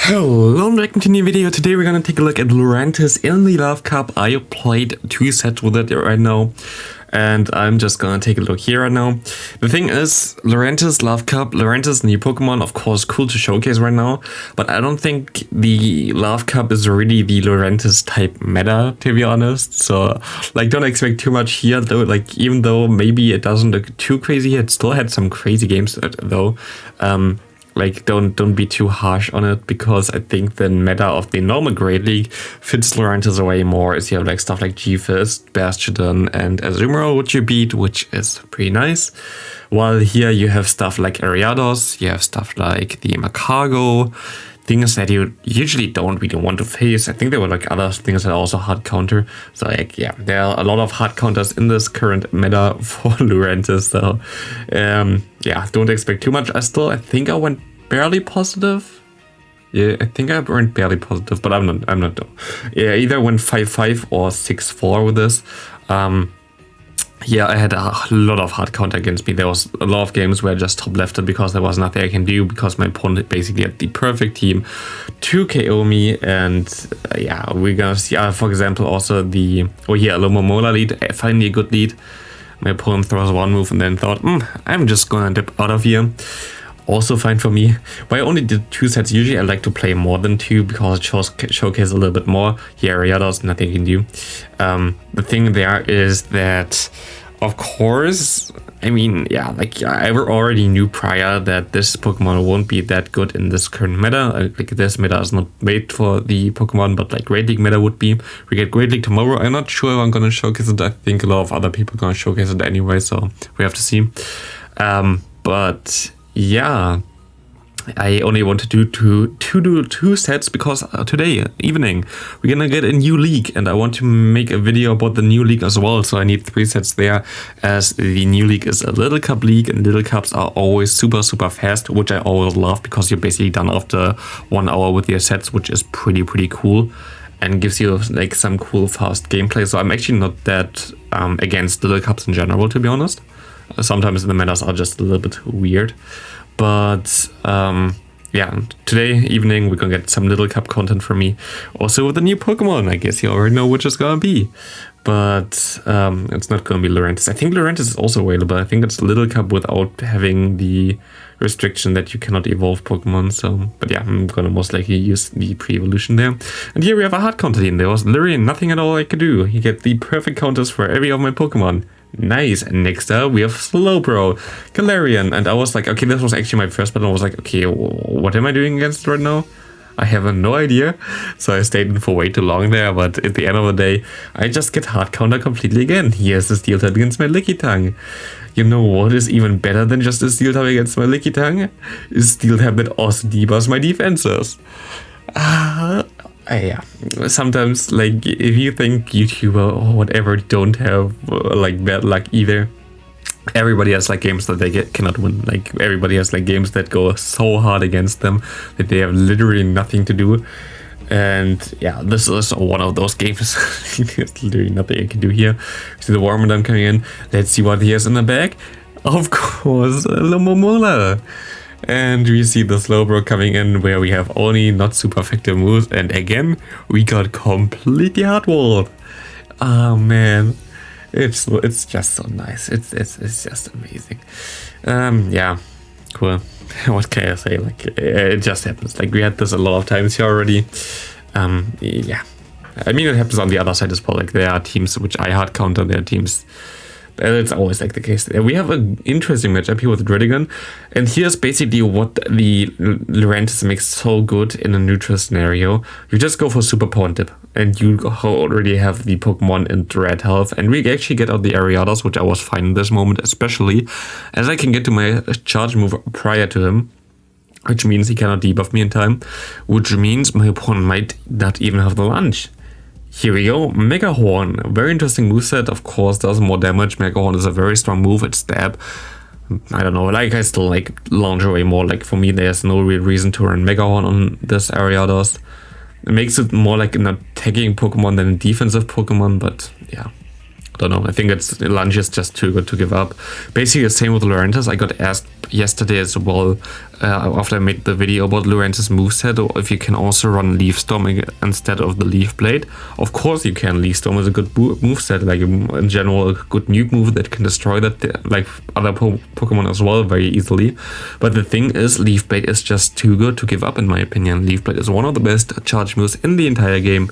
Hello and welcome to a new video. Today we're gonna take a look at Lurantis in the Love Cup. I played 2 sets with it right now, and I'm just gonna take a look here right now. The thing is, Lurantis, Love Cup, Lurantis, new Pokemon, of course, cool to showcase right now, but I don't think the Love Cup is really the Lurantis type meta, to be honest. So, like, don't expect too much here, though. Like, even though maybe it doesn't look too crazy, it still had some crazy games, though. Like, don't be too harsh on it, because I think the meta of the normal Great League fits Lurantis way more, as you have like stuff like G-Fist, Bastiodon, and Azumarill, which you beat, which is pretty nice. While here you have stuff like Ariados, you have stuff like the Macargo, things that you usually don't really want to face. I think there were like other things that are also hard counter. So like, yeah, there are a lot of hard counters in this current meta for Lurantis. So yeah, don't expect too much. I think I went barely positive. Yeah, I think I went barely positive, but I'm not though. Yeah, I either went 5-5 or 6-4 with this. Yeah, I had a lot of hard counter against me. There was a lot of games where I just top lefted because there was nothing I can do, because my opponent basically had the perfect team to KO me. And yeah, we're gonna see, for example, also the, Alomomola lead, finally a good lead. My opponent throws one move and then thought, I'm just gonna dip out of here. Also fine for me. But I only did 2 sets. Usually I like to play more than 2 because it showcases a little bit more. Here, Ariados, nothing you can do. The thing there is that, of course, I mean, yeah, like I already knew prior that this Pokemon won't be that good in this current meta. Like, this meta is not made for the Pokemon, but like Great League meta would be. We get Great League tomorrow. I'm not sure if I'm gonna showcase it. I think a lot of other people are gonna showcase it anyway, so we have to see. But yeah, I only wanted to do two sets because today evening we're gonna get a new league, and I want to make a video about the new league as well. So I need 3 sets there, as the new league is a little cup league, and little cups are always super fast, which I always love, because you're basically done after 1 hour with your sets, which is pretty cool and gives you like some cool fast gameplay. So I'm actually not that against little cups in general, to be honest. Sometimes the metas are just a little bit weird, but yeah, today evening we're gonna get some little cup content from me, also with a new Pokemon. I guess you already know which it's gonna be, but it's not gonna be Lurantis. I think Lurantis is also available. I think it's little cup without having the restriction that you cannot evolve Pokemon. So, but yeah, I'm gonna most likely use the pre-evolution there. And here we have a hard counter team. There was literally nothing at all I could do. You get the perfect counters for every of my Pokemon. Nice. And next up we have Slowbro, Galarian, and I was like, okay, this was actually my first battle. I was like, okay, what am I doing against it right now? I have no idea. So I stayed in for way too long there, but at the end of the day, I just get hard counter completely again. Here's the Steel type against my Lickitung. You know what is even better than just a Steel type against my Lickitung? Is Steel type that also debuffs my defenses. Yeah, sometimes, like, if you think YouTuber or whatever don't have like bad luck either, everybody has like games that they cannot win. Like, everybody has like games that go so hard against them that they have literally nothing to do. And yeah, this is one of those games. There's literally nothing I can do here. See the Wormadam coming in. Let's see what he has in the bag. Of course, Alomomola. And we see the Slowbro coming in, where we have only not super effective moves, and again we got completely hardwalled. Oh man, it's just so nice. It's just amazing. Yeah, cool. What can I say? Like, it just happens. Like, we had this a lot of times here already. Yeah, I mean, it happens on the other side as well. Like, there are teams which I hard counter, there are teams. It's always like the case. We have an interesting matchup here with Dredigan, and here's basically what the Lurantis makes so good in a neutral scenario. You just go for Superpower and dip, and you already have the Pokemon in red health, and we actually get out the Ariados, which I was fine in this moment, especially as I can get to my charge move prior to him, which means he cannot debuff me in time, which means my opponent might not even have the lunge. Here we go, Mega Horn, very interesting moveset, of course, does more damage. Mega Horn is a very strong move, it's stab. I don't know, like, I still like launch away more. Like, for me, there's no real reason to run Mega Horn on this Ariados. It makes it more like an attacking Pokemon than a defensive Pokemon, but yeah, I don't know. I think it's lunge is just too good to give up. Basically the same with Laurentis. I got asked yesterday as well after I made the video about Lurantis moveset, or if you can also run Leaf Storm instead of the Leaf Blade. Of course you can. Leaf Storm is a good moveset, like in general a good nuke move that can destroy that like other Pokemon as well very easily. But the thing is, Leaf Blade is just too good to give up in my opinion. Leaf Blade is one of the best charge moves in the entire game.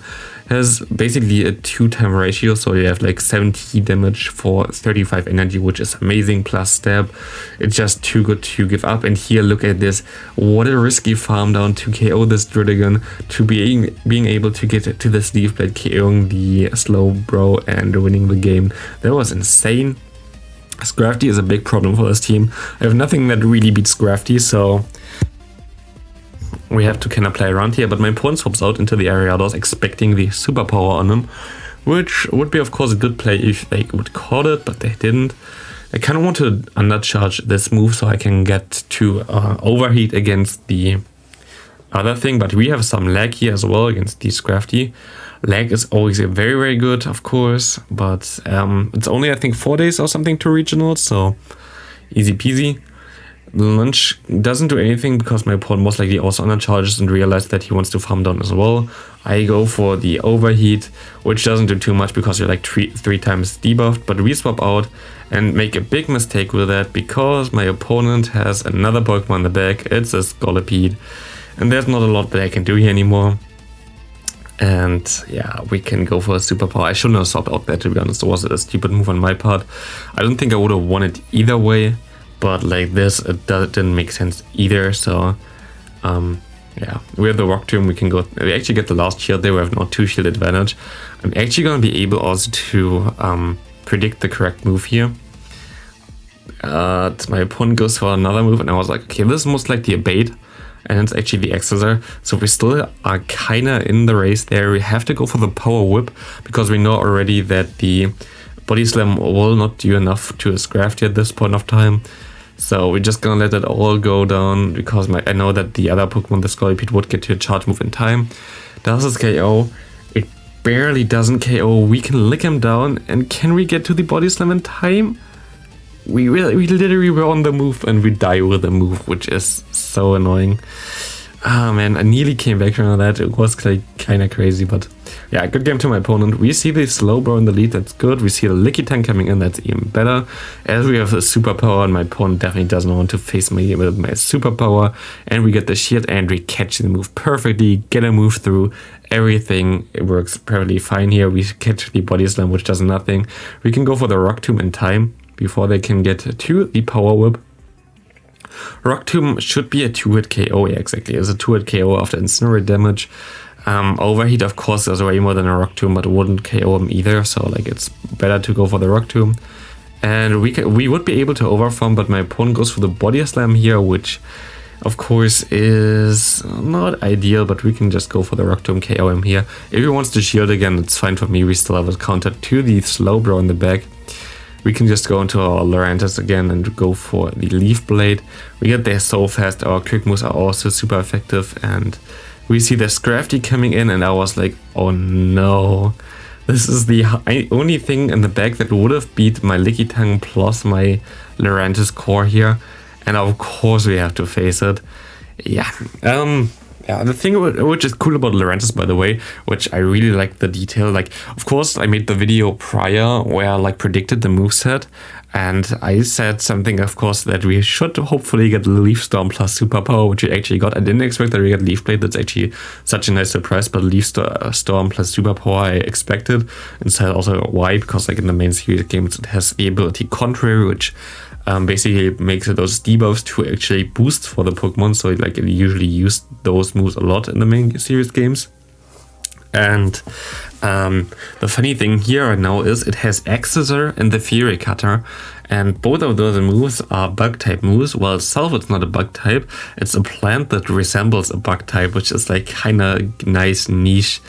Has basically a 2-time ratio, so you have like 70 damage for 35 energy, which is amazing, plus stab. It's just too good to give up. And here, look at this. What a risky farm down to KO this Druddigon, to being able to get to this Leaf Blade, KOing the Slowbro and winning the game. That was insane. Scrafty is a big problem for this team. I have nothing that really beats Scrafty, so we have to kind of play around here, but my opponent swaps out into the Ariados, expecting the Superpower on him, which would be of course a good play if they would call it, but they didn't. I kind of want to undercharge this move so I can get to overheat against the other thing, but we have some lag here as well against the Scrafty. Lag is always very, very good, of course, but it's only I think 4 days or something to regionals, so easy peasy. Lunch doesn't do anything because my opponent most likely also undercharges and realized that he wants to farm down as well. I go for the overheat, which doesn't do too much because you're like three times debuffed, but we swap out and make a big mistake with that because my opponent has another Pokemon in the back. It's a Scolipede, and there's not a lot that I can do here anymore. And yeah, we can go for a Superpower. I shouldn't have swapped out there, to be honest. It was a stupid move on my part. I don't think I would have won it either way. But like this, it didn't make sense either. So yeah, we have the Rock Tomb. We can go. We actually get the last shield there. We have no 2-shield advantage. I'm actually going to be able also to predict the correct move here. My opponent goes for another move, and I was like, okay, this is most likely a bait, and it's actually the Accessor. So we still are kind of in the race there. We have to go for the Power Whip because we know already that the Body Slam will not do enough to Scrafty at this point of time. So we're just gonna let it all go down because I know that the other Pokemon, the Scolipede, would get to a charge move in time. Does this KO? It barely doesn't KO. We can lick him down, and can we get to the Body Slam in time? We literally were on the move and we die with the move, which is so annoying. Ah man, I nearly came back from that. It was like kind of crazy, but yeah, good game to my opponent. We see the Slowbro in the lead, that's good. We see the Lickitung coming in, that's even better. As we have a Superpower, and my opponent definitely doesn't want to face me with my Superpower. And we get the shield, and we catch the move perfectly, get a move through. Everything, it works perfectly fine here. We catch the Body Slam, which does nothing. We can go for the Rock Tomb in time before they can get to the Power Whip. Rock Tomb should be a 2-hit KO, yeah, exactly. It's a 2-hit KO after Incinerate damage. Overheat, of course, is way more than a Rock Tomb, but it wouldn't KO him either, so like it's better to go for the Rock Tomb. And we would be able to overfarm, but my opponent goes for the Body Slam here, which of course is not ideal, but we can just go for the Rock Tomb, KO him here. If he wants to shield again, it's fine for me. We still have a counter to the Slowbro in the back. We can just go into our Lurantis again and go for the Leaf Blade. We get there so fast. Our quick moves are also super effective, and we see the Scrafty coming in, and I was like, oh no. This is the only thing in the back that would have beat my Lickitung plus my Lurantis core here. And of course we have to face it. Yeah. Yeah, the thing which is cool about Lurantis, by the way, which I really like the detail, like, of course, I made the video prior where I, like, predicted the moveset, and I said something, of course, that we should hopefully get Leaf Storm plus Superpower, which we actually got. I didn't expect that we get Leaf Blade. That's actually such a nice surprise, but Leaf Storm plus Superpower I expected, and said also why, because, like, in the main series games, it has the ability Contrary, which basically makes those debuffs to actually boost for the Pokemon, so like it usually used those moves a lot in the main series games. And the funny thing here right now is it has Accessor and the Fury Cutter, and both of those moves are bug type moves. Well, itself it's not a bug type, it's a plant that resembles a bug type, which is like kind of nice niche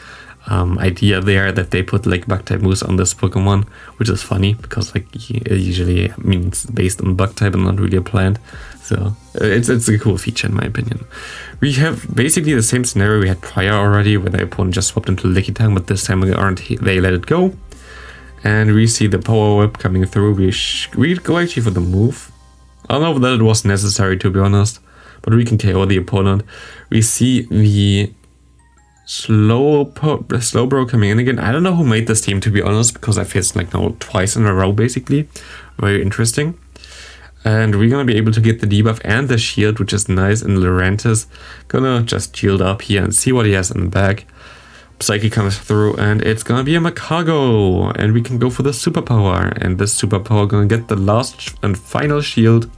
idea there that they put like bug type moves on this Pokemon, which is funny because like it usually means based on bug type and not really a plant. So it's a cool feature in my opinion. We have basically the same scenario we had prior already, where the opponent just swapped into Lickitung, but this time they let it go. And we see the power whip coming through. We go actually for the move. I don't know that it was necessary, to be honest, but we can KO the opponent. We see the slow bro coming in again. I don't know who made this team, to be honest, because I faced like now twice in a row basically. Very interesting. And we're gonna be able to get the debuff and the shield, which is nice. And Lurantis gonna just shield up here and see what he has in the back. Psyche comes through and it's gonna be a Macago, and we can go for the superpower, and this superpower gonna get the last and final shield.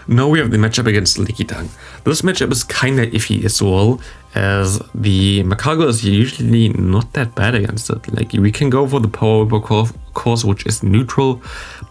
Now we have the matchup against Lickitung. This matchup is kinda iffy as well, as the Macago is usually not that bad against it. Like, we can go for the power whip course, which is neutral,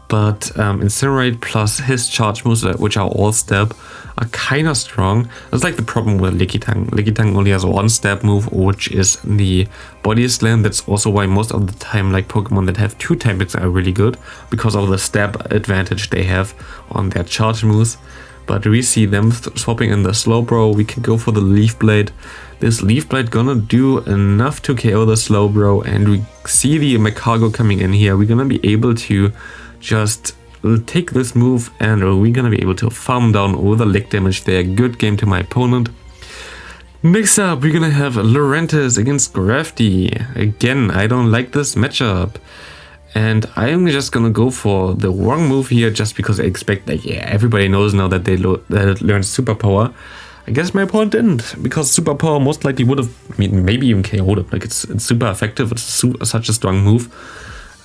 but Incinerate plus his charge moves, which are all stab, are kinda strong. That's like the problem with Lickitung. Lickitung only has one stab move, which is the body slam. That's also why most of the time, like, Pokemon that have two types are really good, because of the stab advantage they have on their charge moves. But we see them swapping in the Slowbro. We can go for the Leaf Blade. This Leaf Blade gonna do enough to KO the Slowbro, and we see the Macago coming in here. We're gonna be able to just take this move, and we're gonna be able to farm down all the lick damage there. Good game to my opponent. Next up, we're gonna have Lurantis against Grafty. Again, I don't like this matchup. And I'm just gonna go for the wrong move here, just because I expect, like, yeah, everybody knows now that that it learns Superpower. I guess my opponent didn't, because Superpower most likely would have, I mean, maybe even KO'd it. Like, it's super effective, it's such a strong move.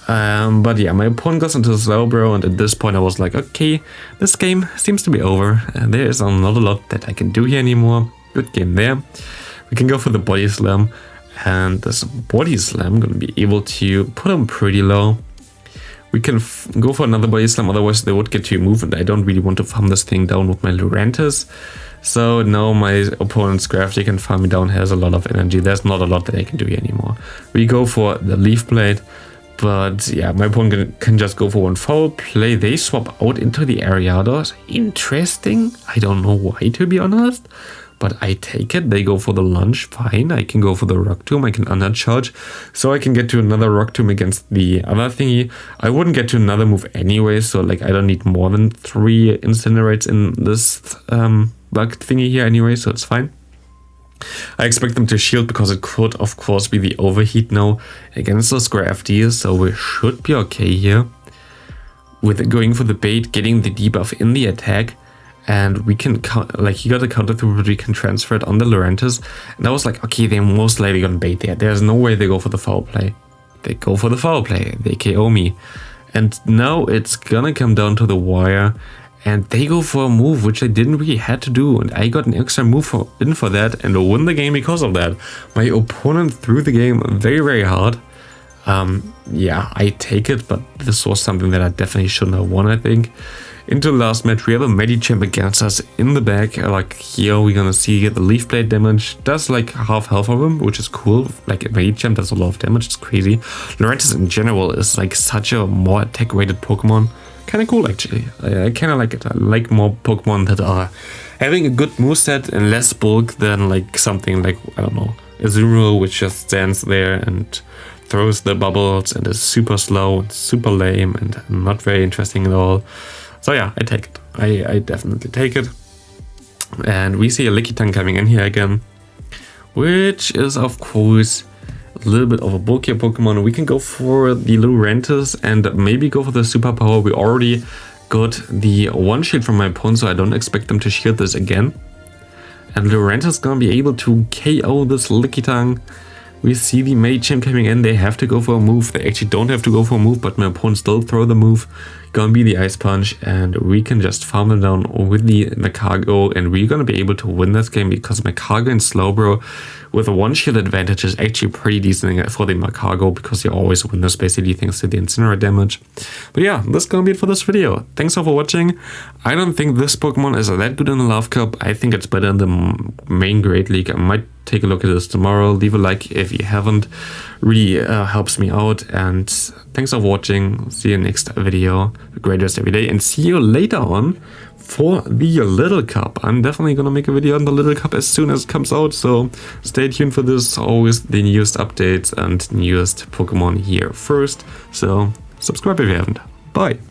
But yeah, my opponent goes into Slowbro, and at this point I was like, okay, this game seems to be over, and there is not a lot that I can do here anymore. Good game there. We can go for the Body Slam. And this Body Slam gonna be able to put him pretty low. We can go for another Body Slam, otherwise they would get to a move, and I don't really want to farm this thing down with my Lurantis. So now my opponent's Grafty can farm me down, has a lot of energy. There's not a lot that I can do here anymore. We go for the Leaf Blade, but yeah, my opponent can just go for one foul play. They swap out into the Ariados. Interesting. I don't know why, to be honest. But I take it. They go for the lunge. Fine. I can go for the Rock Tomb. I can undercharge. So I can get to another Rock Tomb against the other thingy. I wouldn't get to another move anyway. So, like, I don't need more than 3 Incinerates in this bug thingy here anyway. So it's fine. I expect them to shield, because it could, of course, be the overheat now against those Grafties. So we should be okay here. With going for the bait, getting the debuff in the attack. And we can, like, he got a counter through, but we can transfer it on the Lurantis. And I was like, okay, they're most likely gonna bait there. There's no way they go for the foul play. They go for the foul play. They KO me. And now it's gonna come down to the wire. And they go for a move, which they didn't really have to do. And I got an extra move in for that and win the game because of that. My opponent threw the game very, very hard. Yeah, I take it, but this was something that I definitely shouldn't have won, I think. Into the last match, we have a Medicham against us in the back. Like, here we're gonna see the Leaf Blade damage does like half health of him, which is cool. Like, Medicham does a lot of damage, it's crazy. Lurantis in general is like such a more attack weighted Pokemon. Kinda cool, actually. I kinda like it. I like more Pokemon that are having a good moveset and less bulk than like something like, I don't know, Azumarill, which just stands there and throws the bubbles and is super slow and super lame and not very interesting at all. So yeah, I take it. I definitely take it. And we see a Lickitung coming in here again, which is, of course, a little bit of a bulkier Pokemon. We can go for the Lurantis and maybe go for the Superpower. We already got the one shield from my opponent, so I don't expect them to shield this again. And Lurantis is gonna be able to KO this Lickitung. We see the Medicham coming in. They have to go for a move. They actually don't have to go for a move, but my opponent still throw the move. Gonna be the Ice Punch, and we can just farm them down with the Macago, and we're gonna be able to win this game, because Macago and Slowbro with a one shield advantage is actually pretty decent for the Macago, because you always win this basically thanks to the Incinerate damage. But yeah, that's gonna be it for this video. Thanks all for watching. I don't think this Pokemon is that good in the Love Cup. I think it's better in the main Great League. I might take a look at this tomorrow. Leave a like if you haven't. Really helps me out. And thanks for watching. See you next video. Great rest every day. And see you later on for the Little Cup. I'm definitely gonna make a video on the Little Cup as soon as it comes out, so stay tuned for this. Always the newest updates and newest Pokemon here first, so subscribe if you haven't. Bye!